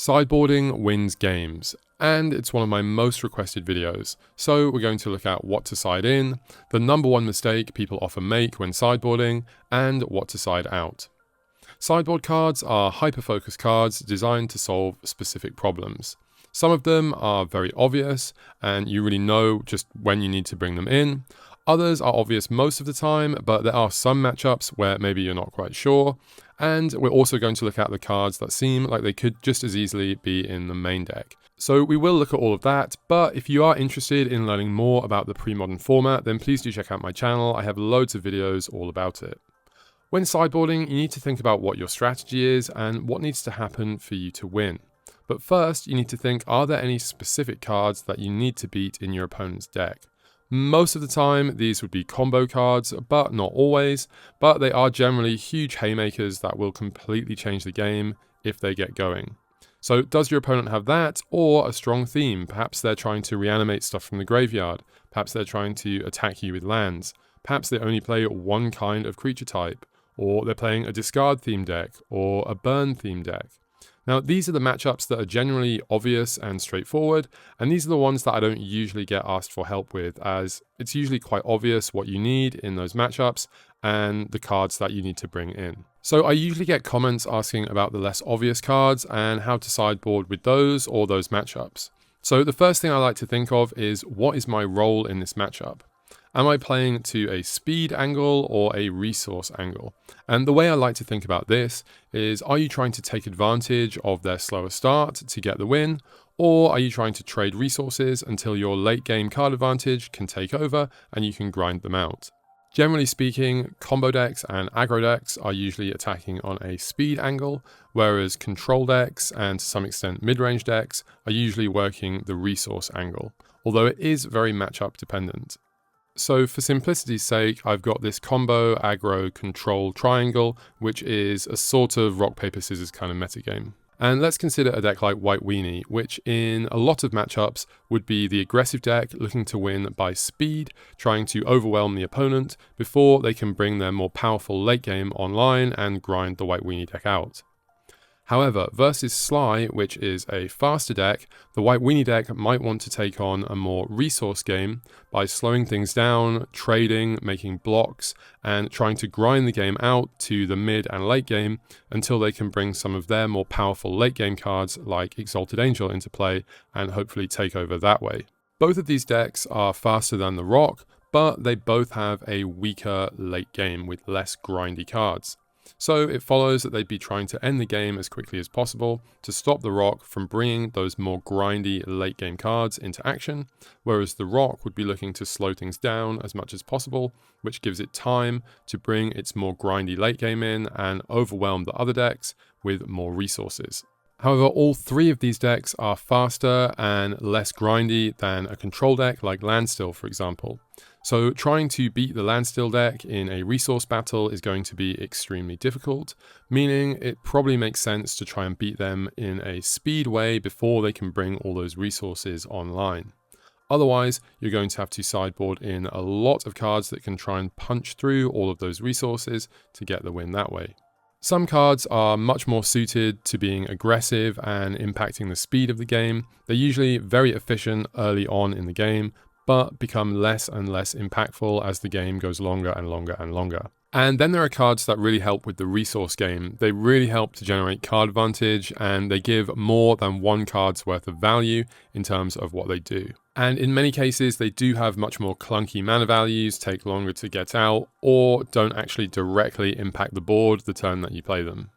Sideboarding wins games, and it's one of my most requested videos. So we're going to look at what to side in, the number one mistake people often make when sideboarding, and what to side out. Sideboard cards are hyper-focused cards designed to solve specific problems. Some of them are very obvious, and you really know just when you need to bring them in. Others are obvious most of the time, but there are some matchups where maybe you're not quite sure. And we're also going to look at the cards that seem like they could just as easily be in the main deck. So we will look at all of that, but if you are interested in learning more about the Premodern format, then please do check out my channel. I have loads of videos all about it. When sideboarding, you need to think about what your strategy is and what needs to happen for you to win. But first, you need to think, are there any specific cards that you need to beat in your opponent's deck? Most of the time, these would be combo cards, but not always, but they are generally huge haymakers that will completely change the game if they get going. So does your opponent have that, or a strong theme? Perhaps they're trying to reanimate stuff from the graveyard, perhaps they're trying to attack you with lands, perhaps they only play one kind of creature type, or they're playing a discard theme deck, or a burn theme deck. Now, these are the matchups that are generally obvious and straightforward, and these are the ones that I don't usually get asked for help with, as it's usually quite obvious what you need in those matchups and the cards that you need to bring in. So I usually get comments asking about the less obvious cards and how to sideboard with those or those matchups. So the first thing I like to think of is, what is my role in this matchup? Am I playing to a speed angle or a resource angle? And the way I like to think about this is, are you trying to take advantage of their slower start to get the win? Or are you trying to trade resources until your late game card advantage can take over and you can grind them out? Generally speaking, combo decks and aggro decks are usually attacking on a speed angle, whereas control decks and to some extent mid-range decks are usually working the resource angle, although it is very matchup dependent. So for simplicity's sake, I've got this combo, aggro, control triangle, which is a sort of rock, paper, scissors kind of metagame. And let's consider a deck like White Weenie, which in a lot of matchups would be the aggressive deck looking to win by speed, trying to overwhelm the opponent before they can bring their more powerful late game online and grind the White Weenie deck out. However, versus Sly, which is a faster deck, the White Weenie deck might want to take on a more resource game by slowing things down, trading, making blocks, and trying to grind the game out to the mid and late game until they can bring some of their more powerful late game cards like Exalted Angel into play and hopefully take over that way. Both of these decks are faster than the Rock, but they both have a weaker late game with less grindy cards. So it follows that they'd be trying to end the game as quickly as possible to stop the Rock from bringing those more grindy late game cards into action, whereas the Rock would be looking to slow things down as much as possible, which gives it time to bring its more grindy late game in and overwhelm the other decks with more resources. However, all three of these decks are faster and less grindy than a control deck like Landstill, for example. So trying to beat the Landstill deck in a resource battle is going to be extremely difficult, meaning it probably makes sense to try and beat them in a speed way before they can bring all those resources online. Otherwise, you're going to have to sideboard in a lot of cards that can try and punch through all of those resources to get the win that way. Some cards are much more suited to being aggressive and impacting the speed of the game. They're usually very efficient early on in the game, but become less and less impactful as the game goes longer and longer and longer. And then there are cards that really help with the resource game. They really help to generate card advantage, and they give more than one card's worth of value in terms of what they do. And in many cases, they do have much more clunky mana values, take longer to get out, or don't actually directly impact the board the turn that you play them.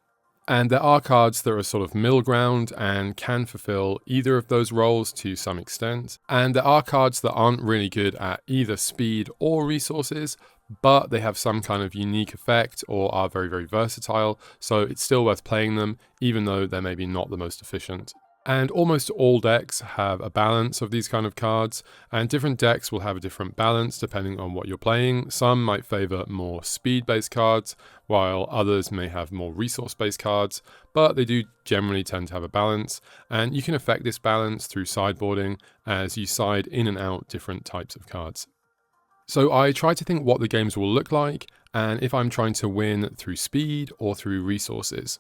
And there are cards that are sort of middle ground and can fulfill either of those roles to some extent. And there are cards that aren't really good at either speed or resources, but they have some kind of unique effect or are very, very versatile. So it's still worth playing them, even though they're maybe not the most efficient. And almost all decks have a balance of these kind of cards, and different decks will have a different balance depending on what you're playing. Some might favor more speed-based cards, while others may have more resource-based cards, but they do generally tend to have a balance, and you can affect this balance through sideboarding as you side in and out different types of cards. So I try to think what the games will look like, and if I'm trying to win through speed or through resources.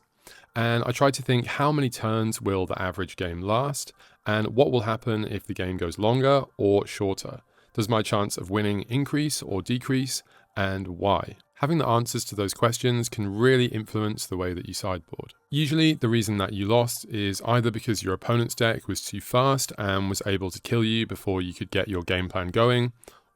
And I tried to think how many turns will the average game last, and what will happen if the game goes longer or shorter. Does my chance of winning increase or decrease, and why? Having the answers to those questions can really influence the way that you sideboard. Usually, the reason that you lost is either because your opponent's deck was too fast and was able to kill you before you could get your game plan going,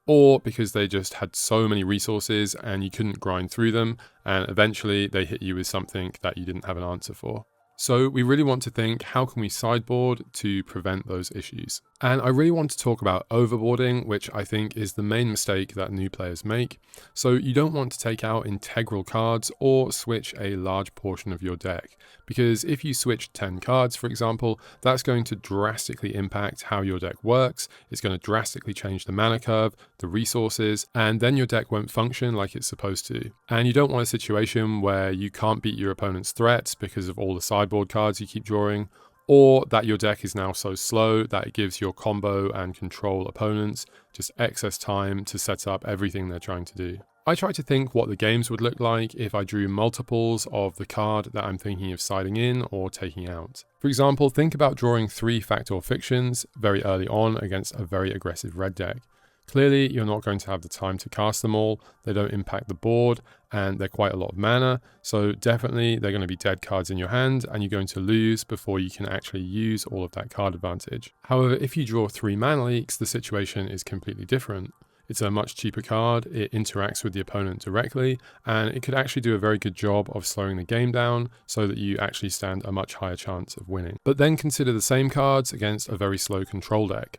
or because they just had so many resources and you couldn't grind through them, and eventually they hit you with something that you didn't have an answer for. So we really want to think, how can we sideboard to prevent those issues? And I really want to talk about overboarding, which I think is the main mistake that new players make. So you don't want to take out integral cards or switch a large portion of your deck, because if you switch 10 cards, for example, that's going to drastically impact how your deck works. It's going to drastically change the mana curve, the resources, and then your deck won't function like it's supposed to. And you don't want a situation where you can't beat your opponent's threats because of all the sideboard cards you keep drawing, or that your deck is now so slow that it gives your combo and control opponents just excess time to set up everything they're trying to do. I try to think what the games would look like if I drew multiples of the card that I'm thinking of siding in or taking out. For example, think about drawing 3 Fact or Fictions very early on against a very aggressive red deck. Clearly, you're not going to have the time to cast them all, they don't impact the board, and they're quite a lot of mana, so definitely they're going to be dead cards in your hand, and you're going to lose before you can actually use all of that card advantage. However, if you draw 3 mana leaks, the situation is completely different. It's a much cheaper card, it interacts with the opponent directly, and it could actually do a very good job of slowing the game down so that you actually stand a much higher chance of winning. But then consider the same cards against a very slow control deck.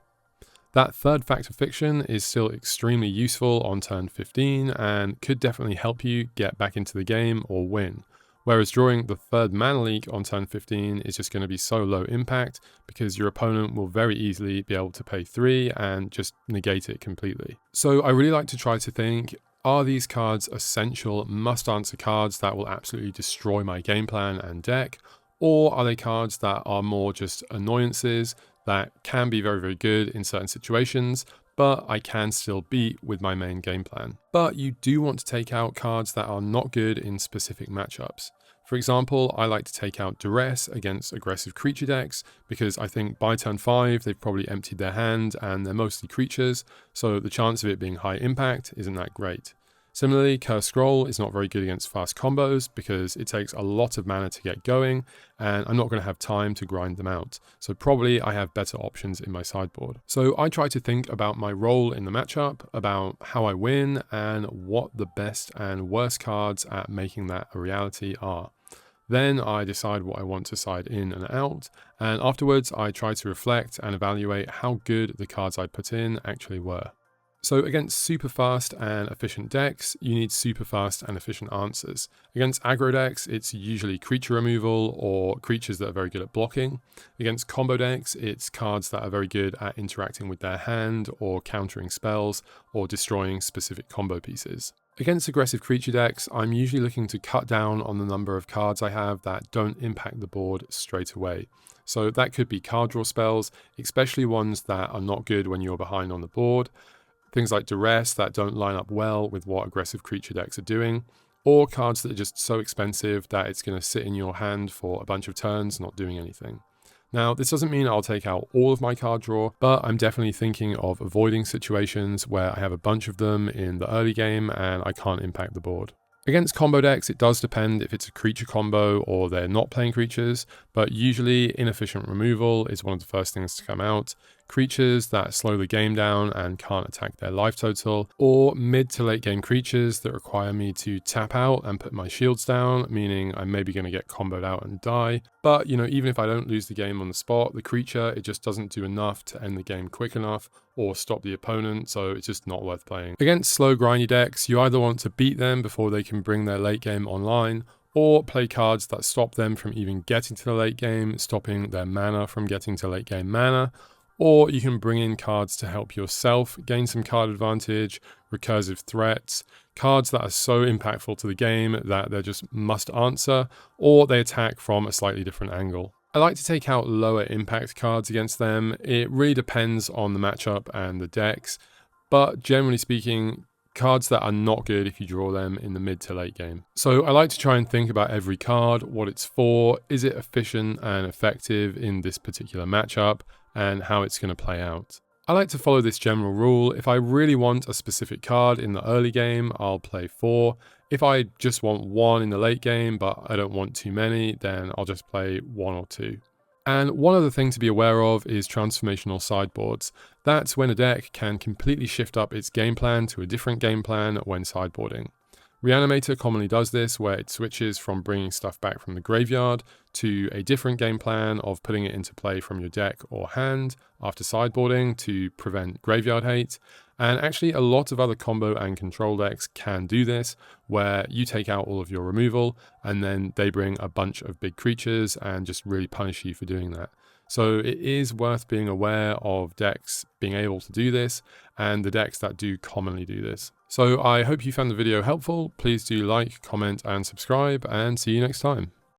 That third Fact or Fiction is still extremely useful on turn 15 and could definitely help you get back into the game or win. Whereas drawing the third mana leak on turn 15 is just going to be so low impact because your opponent will very easily be able to pay 3 and just negate it completely. So I really like to try to think, are these cards essential must-answer cards that will absolutely destroy my game plan and deck? Or are they cards that are more just annoyances that can be very, very good in certain situations, but I can still beat with my main game plan? But you do want to take out cards that are not good in specific matchups. For example, I like to take out Duress against aggressive creature decks because I think by turn 5 they've probably emptied their hand and they're mostly creatures, so the chance of it being high impact isn't that great. Similarly, Curse Scroll is not very good against fast combos because it takes a lot of mana to get going and I'm not going to have time to grind them out. So probably I have better options in my sideboard. So I try to think about my role in the matchup, about how I win and what the best and worst cards at making that a reality are. Then I decide what I want to side in and out, and afterwards I try to reflect and evaluate how good the cards I put in actually were. So against super fast and efficient decks, you need super fast and efficient answers. Against aggro decks, it's usually creature removal or creatures that are very good at blocking. Against combo decks, it's cards that are very good at interacting with their hand or countering spells or destroying specific combo pieces. Against aggressive creature decks, I'm usually looking to cut down on the number of cards I have that don't impact the board straight away. So that could be card draw spells, especially ones that are not good when you're behind on the board. Things like Duress that don't line up well with what aggressive creature decks are doing, or cards that are just so expensive that it's going to sit in your hand for a bunch of turns not doing anything. Now, this doesn't mean I'll take out all of my card draw, but I'm definitely thinking of avoiding situations where I have a bunch of them in the early game and I can't impact the board. Against combo decks, it does depend if it's a creature combo or they're not playing creatures, but usually inefficient removal is one of the first things to come out. Creatures that slow the game down and can't attack their life total, or mid to late game creatures that require me to tap out and put my shields down, meaning I'm maybe going to get comboed out and die. But, even if I don't lose the game on the spot, the creature, it just doesn't do enough to end the game quick enough or stop the opponent, so it's just not worth playing. Against slow grindy decks, you either want to beat them before they can bring their late game online, or play cards that stop them from even getting to the late game, stopping their mana from getting to late game mana. Or you can bring in cards to help yourself gain some card advantage, recursive threats, cards that are so impactful to the game that they're just must answer, or they attack from a slightly different angle. I like to take out lower impact cards against them. It really depends on the matchup and the decks, but generally speaking, cards that are not good if you draw them in the mid to late game. So I like to try and think about every card, what it's for, is it efficient and effective in this particular matchup, and how it's going to play out. I like to follow this general rule. If I really want a specific card in the early game, I'll play 4. If I just want 1 in the late game, but I don't want too many, then I'll just play 1 or 2. And one other thing to be aware of is transformational sideboards. That's when a deck can completely shift up its game plan to a different game plan when sideboarding. Reanimator commonly does this, where it switches from bringing stuff back from the graveyard to a different game plan of putting it into play from your deck or hand after sideboarding to prevent graveyard hate. And actually a lot of other combo and control decks can do this, where you take out all of your removal and then they bring a bunch of big creatures and just really punish you for doing that. So it is worth being aware of decks being able to do this and the decks that do commonly do this. So I hope you found the video helpful. Please do like, comment and subscribe, and see you next time.